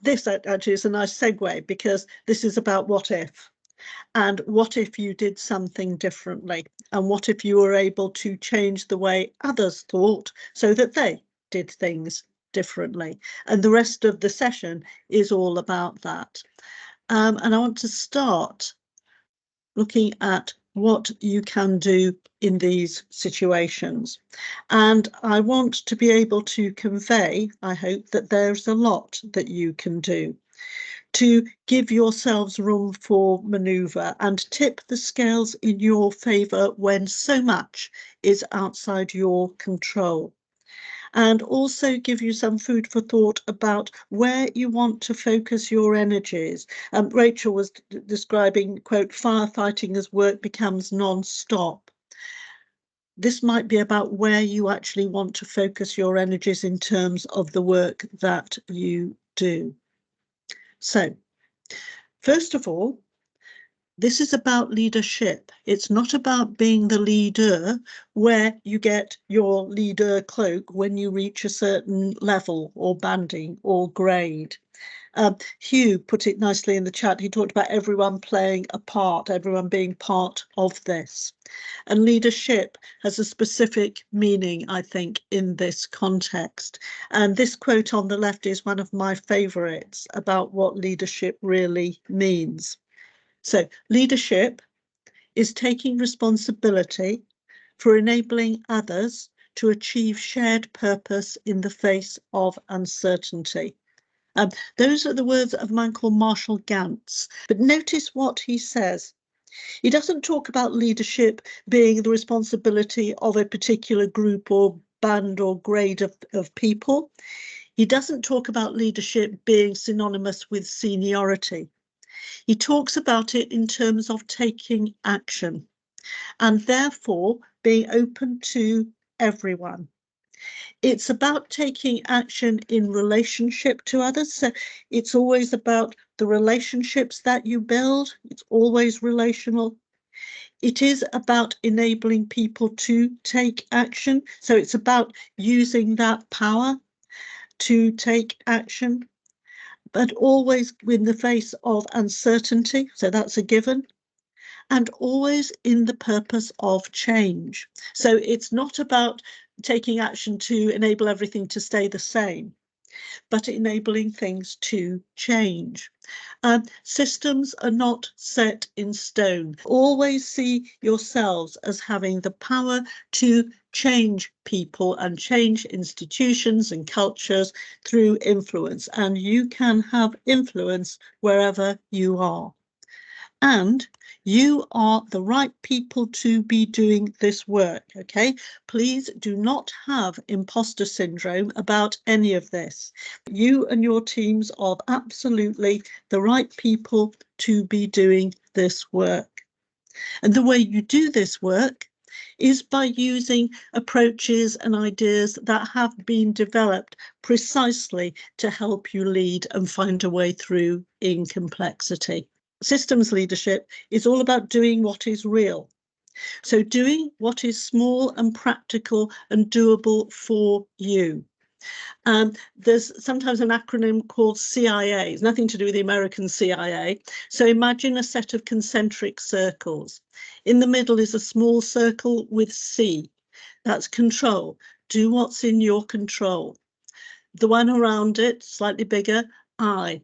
This actually is a nice segue, because this is about what if. And what if you did something differently? And what if you were able to change the way others thought so that they did things differently? And the rest of the session is all about that. And I want to start looking at what you can do in these situations. And I want to be able to convey, I hope, that there's a lot that you can do to give yourselves room for manoeuvre and tip the scales in your favour when so much is outside your control. And also give you some food for thought about where you want to focus your energies. Rachel was describing, quote, firefighting as work becomes non-stop. This might be about where you actually want to focus your energies in terms of the work that you do. So, first of all, this is about leadership. It's not about being the leader, where you get your leader cloak when you reach a certain level or banding or grade. Hugh put it nicely in the chat. He talked about everyone playing a part, everyone being part of this. And leadership has a specific meaning, I think, in this context. And this quote on the left is one of my favourites about what leadership really means. So leadership is taking responsibility for enabling others to achieve shared purpose in the face of uncertainty. Those are the words of a man called Marshall Gantz. But notice what he says. He doesn't talk about leadership being the responsibility of a particular group or band or grade of people. He doesn't talk about leadership being synonymous with seniority. He talks about it in terms of taking action and therefore being open to everyone. It's about taking action in relationship to others. So it's always about the relationships that you build. It's always relational. It is about enabling people to take action. So it's about using that power to take action, but always in the face of uncertainty. So that's a given. And always in the purpose of change. So it's not about taking action to enable everything to stay the same, but enabling things to change. Systems are not set in stone. Always see yourselves as having the power to change people and change institutions and cultures through influence. And you can have influence wherever you are. And you are the right people to be doing this work, okay? Please do not have imposter syndrome about any of this. You and your teams are absolutely the right people to be doing this work. And the way you do this work is by using approaches and ideas that have been developed precisely to help you lead and find a way through in complexity. Systems leadership is all about doing what is real. So doing what is small and practical and doable for you. There's sometimes an acronym called CIA. It's nothing to do with the American CIA. So imagine a set of concentric circles. In the middle is a small circle with C. That's control. Do what's in your control. The one around it, slightly bigger, I.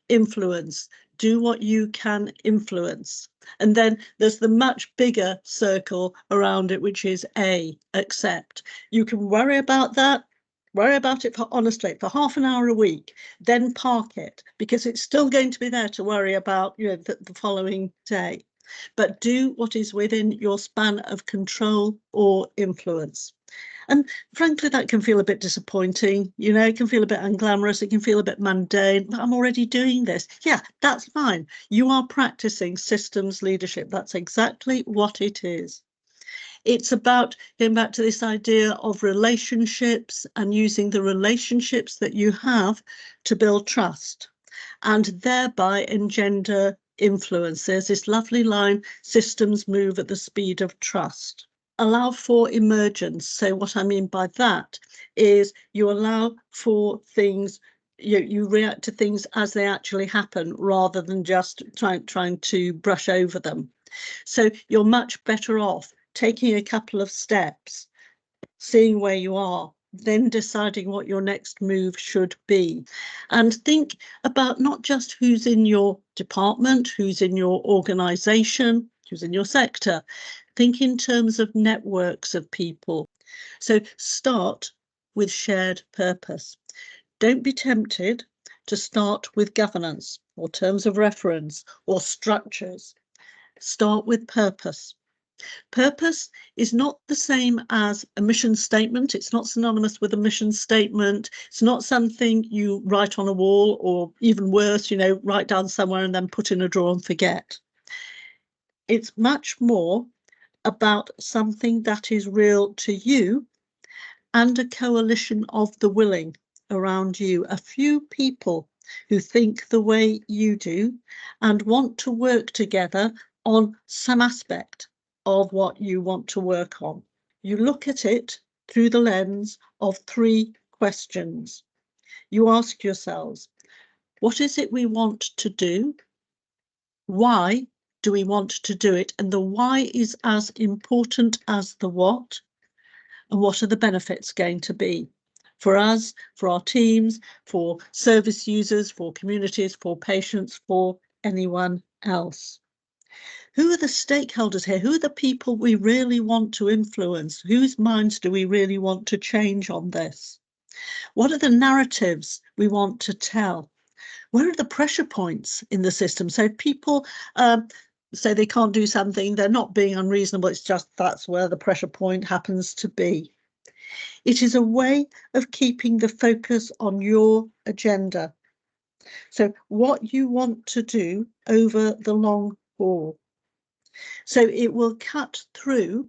Influence. Do what you can influence. And then there's the much bigger circle around it, which is A, accept. You can worry about that. Worry about it honestly for half an hour a week, then park it, because it's still going to be there to worry about, the following day. But do what is within your span of control or influence. And frankly, that can feel a bit disappointing. It can feel a bit unglamorous. It can feel a bit mundane. But I'm already doing this. Yeah, that's fine. You are practicing systems leadership. That's exactly what it is. It's about going back to this idea of relationships and using the relationships that you have to build trust and thereby engender influence. There's this lovely line, systems move at the speed of trust. Allow for emergence. So what I mean by that is you allow for things, you react to things as they actually happen rather than just trying to brush over them. So you're much better off taking a couple of steps, seeing where you are, then deciding what your next move should be. And think about not just who's in your department, who's in your organisation, who's in your sector. Think in terms of networks of people. So start with shared purpose. Don't be tempted to start with governance or terms of reference or structures. Start with purpose. Purpose is not the same as a mission statement. It's not synonymous with a mission statement. It's not something you write on a wall, or even worse, write down somewhere and then put in a drawer and forget. It's much more about something that is real to you and a coalition of the willing around you, a few people who think the way you do and want to work together on some aspect of what you want to work on. You look at it through the lens of 3 questions. You ask yourselves, what is it we want to do? Why do we want to do it? And the why is as important as the what. And what are the benefits going to be for us, for our teams, for service users, for communities, for patients, for anyone else? Who are the stakeholders here? Who are the people we really want to influence? Whose minds do we really want to change on this? What are the narratives we want to tell? Where are the pressure points in the system? So people say they can't do something, they're not being unreasonable, it's just that's where the pressure point happens to be. It is a way of keeping the focus on your agenda. So what you want to do over the long haul. So it will cut through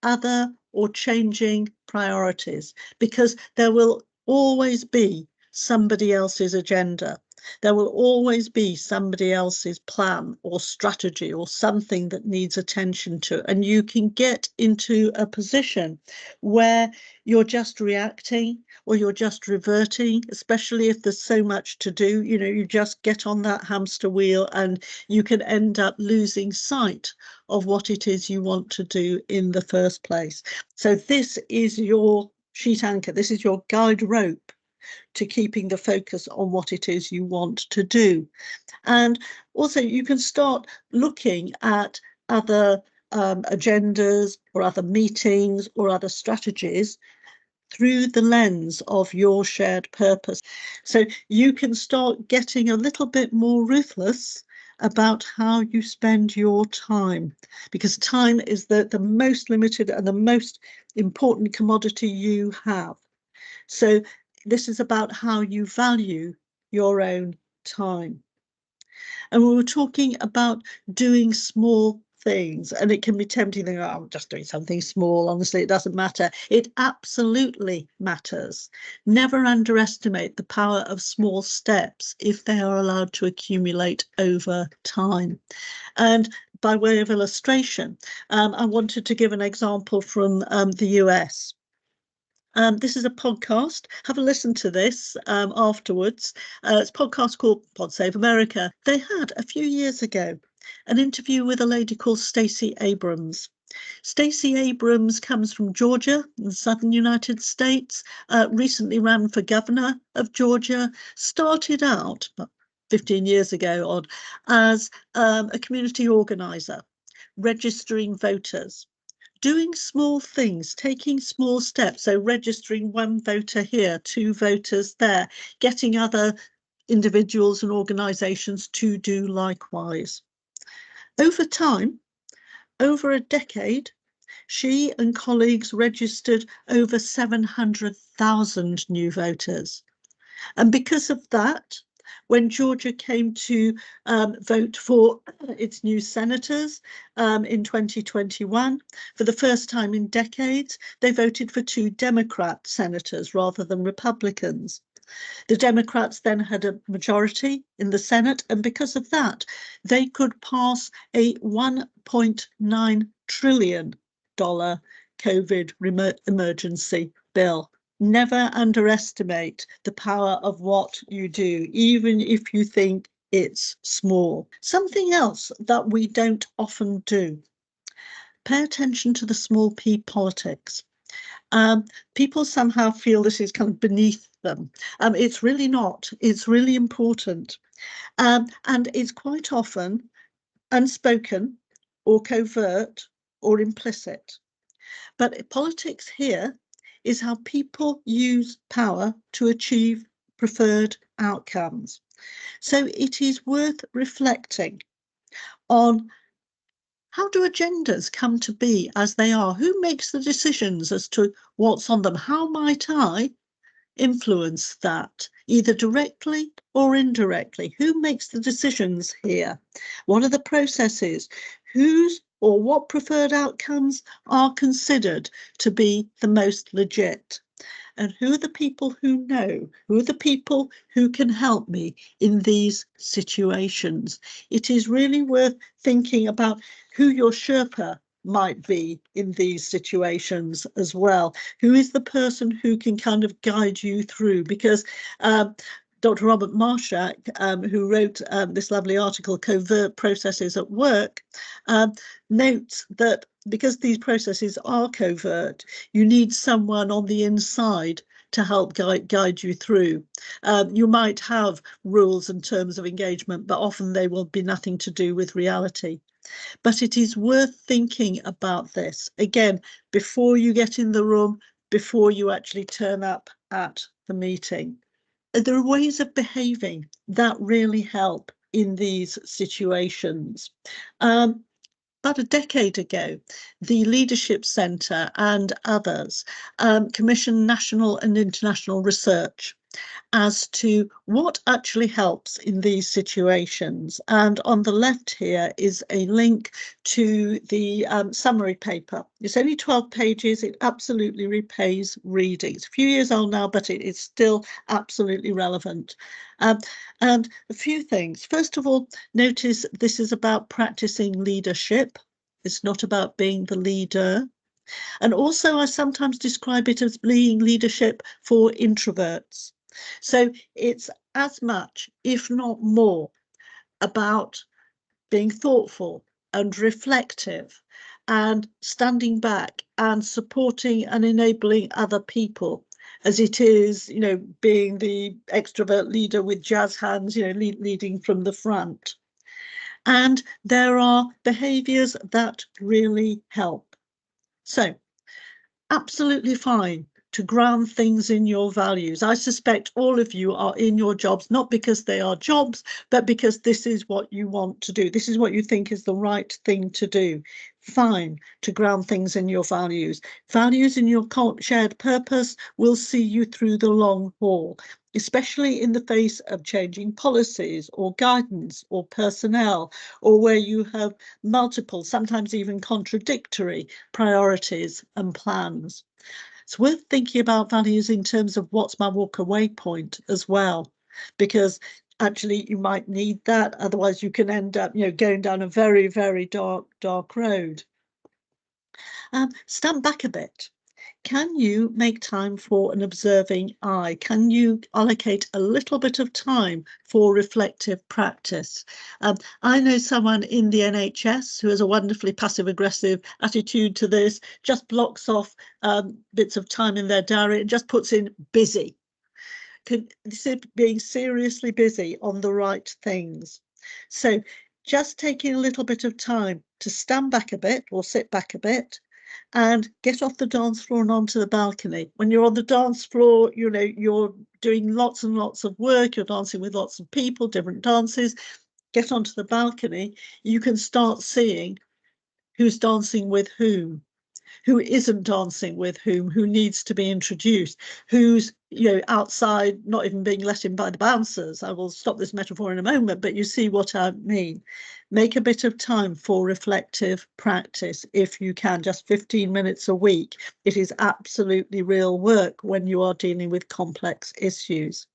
other or changing priorities, because there will always be somebody else's agenda. There will always be somebody else's plan or strategy or something that needs attention to. And you can get into a position where you're just reacting or you're just reverting, especially if there's so much to do. You just get on that hamster wheel and you can end up losing sight of what it is you want to do in the first place. So this is your sheet anchor. This is your guide rope to keeping the focus on what it is you want to do. And also you can start looking at other agendas or other meetings or other strategies through the lens of your shared purpose. So you can start getting a little bit more ruthless about how you spend your time, because time is the most limited and the most important commodity you have. So this is about how you value your own time. And we were talking about doing small things, and it can be tempting to go, oh, I'm just doing something small. Honestly, it doesn't matter. It absolutely matters. Never underestimate the power of small steps if they are allowed to accumulate over time. And by way of illustration, I wanted to give an example from the US. This is a podcast. Have a listen to this afterwards. It's a podcast called Pod Save America. They had a few years ago an interview with a lady called Stacey Abrams. Stacey Abrams comes from Georgia in the southern United States, recently ran for governor of Georgia, started out 15 years ago odd, as a community organizer, registering voters, doing small things, taking small steps. So registering 1 voter here, 2 voters there, getting other individuals and organisations to do likewise. Over time, over a decade, she and colleagues registered over 700,000 new voters. And because of that, when Georgia came to vote for its new senators in 2021, for the first time in decades, they voted for 2 Democrat senators rather than Republicans. The Democrats then had a majority in the Senate, and because of that, they could pass a $1.9 trillion COVID emergency bill. Never underestimate the power of what you do, even if you think it's small. Something else that we don't often do: pay attention to the small p politics. People somehow feel this is kind of beneath them. It's really not. It's really important. And it's quite often unspoken or covert or implicit. But politics here is how people use power to achieve preferred outcomes. So it is worth reflecting on: how do agendas come to be as they are? Who makes the decisions as to what's on them? How might I influence that, either directly or indirectly? Who makes the decisions here? What are the processes? Whose or what preferred outcomes are considered to be the most legit? And who are the people who know? Who are the people who can help me in these situations? It is really worth thinking about who your Sherpa might be in these situations as well. Who is the person who can kind of guide you through? Because Dr. Robert Marshak, who wrote this lovely article, Covert Processes at Work, notes that because these processes are covert, you need someone on the inside to help guide you through. You might have rules and terms of engagement, but often they will be nothing to do with reality. But it is worth thinking about this, again, before you get in the room, before you actually turn up at the meeting. There are ways of behaving that really help in these situations. About a decade ago, the Leadership Centre and others commissioned national and international research as to what actually helps in these situations. And on the left here is a link to the summary paper. It's only 12 pages. It absolutely repays reading. It's a few years old now, but it is still absolutely relevant. And a few things. First of all, notice this is about practicing leadership. It's not about being the leader. And also, I sometimes describe it as being leadership for introverts. So it's as much, if not more, about being thoughtful and reflective and standing back and supporting and enabling other people, as it is, being the extrovert leader with jazz hands, leading from the front. And there are behaviours that really help. So, absolutely fine to ground things in your values. I suspect all of you are in your jobs, not because they are jobs, but because this is what you want to do. This is what you think is the right thing to do. Fine to ground things in your values. Values in your shared purpose will see you through the long haul, especially in the face of changing policies or guidance or personnel, or where you have multiple, sometimes even contradictory priorities and plans. It's worth thinking about values in terms of what's my walk away point as well, because actually you might need that. Otherwise you can end up, going down a very, very dark road. Stand back a bit. Can you make time for an observing eye? Can you allocate a little bit of time for reflective practice? I know someone in the NHS who has a wonderfully passive-aggressive attitude to this, just blocks off bits of time in their diary and just puts in busy. This is being seriously busy on the right things. So just taking a little bit of time to stand back a bit or sit back a bit and get off the dance floor and onto the balcony. When you're on the dance floor, you're doing lots and lots of work, you're dancing with lots of people, different dances. Get onto the balcony, you can start seeing who's dancing with whom, who isn't dancing with whom, who needs to be introduced, who's outside not even being let in by the bouncers. I will stop this metaphor in a moment, but you see what I mean. Make a bit of time for reflective practice if you can, just 15 minutes a week. It is absolutely real work when you are dealing with complex issues.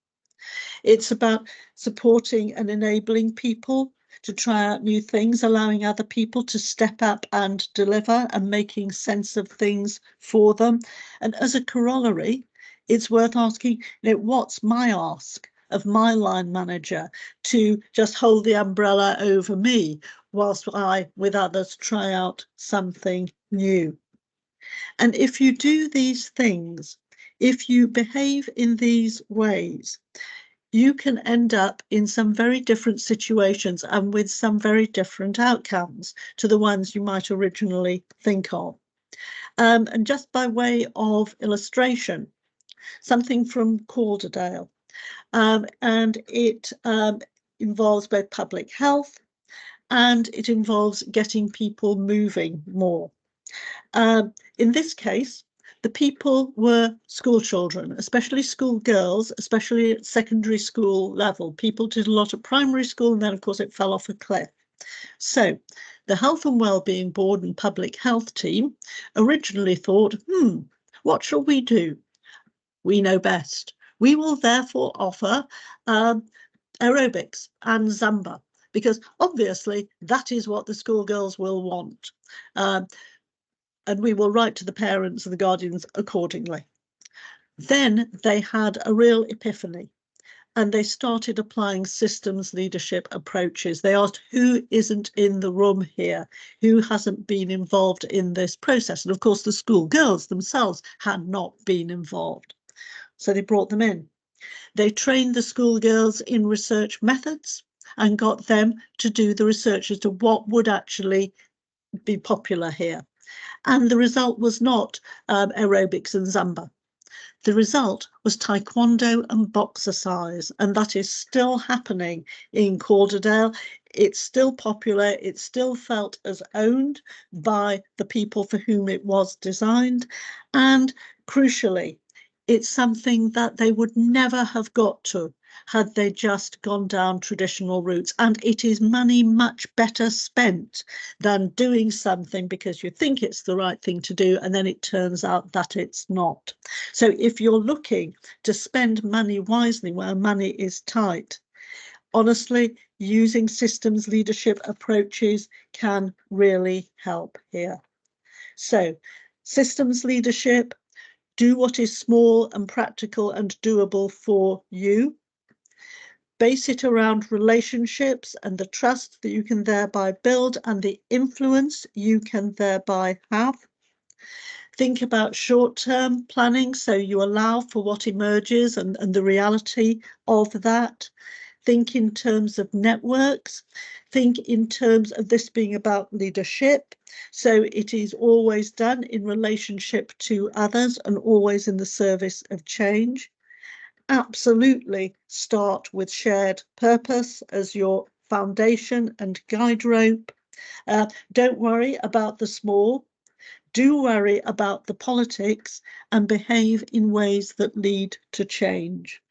It's about supporting and enabling people to try out new things, allowing other people to step up and deliver and making sense of things for them. And as a corollary, It's worth asking, what's my ask of my line manager to just hold the umbrella over me whilst I, with others, try out something new. And if you do these things, if you behave in these ways, you can end up in some very different situations and with some very different outcomes to the ones you might originally think of. And just by way of illustration, something from Calderdale, and it involves both public health and it involves getting people moving more. In this case, the people were school children, especially school girls, especially at secondary school level. People did a lot at primary school, and then, of course, it fell off a cliff. So the Health and Wellbeing Board and Public Health team originally thought, what shall we do? We know best. We will therefore offer aerobics and Zumba, because obviously that is what the schoolgirls will want. And we will write to the parents and the guardians accordingly. Then they had a real epiphany and they started applying systems leadership approaches. They asked, who isn't in the room here? Who hasn't been involved in this process? And of course, the schoolgirls themselves had not been involved. So they brought them in. They trained the schoolgirls in research methods and got them to do the research as to what would actually be popular here. And the result was not aerobics and Zumba. The result was taekwondo and boxercise, and that is still happening in Calderdale. It's still popular, it's still felt as owned by the people for whom it was designed, and crucially, it's something that they would never have got to had they just gone down traditional routes. And it is money much better spent than doing something because you think it's the right thing to do and then it turns out that it's not. So if you're looking to spend money wisely where money is tight, honestly, using systems leadership approaches can really help here. So systems leadership, do what is small and practical and doable for you. Base it around relationships and the trust that you can thereby build and the influence you can thereby have. Think about short-term planning, so you allow for what emerges and the reality of that. Think in terms of networks. Think in terms of this being about leadership. So it is always done in relationship to others and always in the service of change. Absolutely start with shared purpose as your foundation and guide rope. Don't worry about the small. Do worry about the politics and behave in ways that lead to change.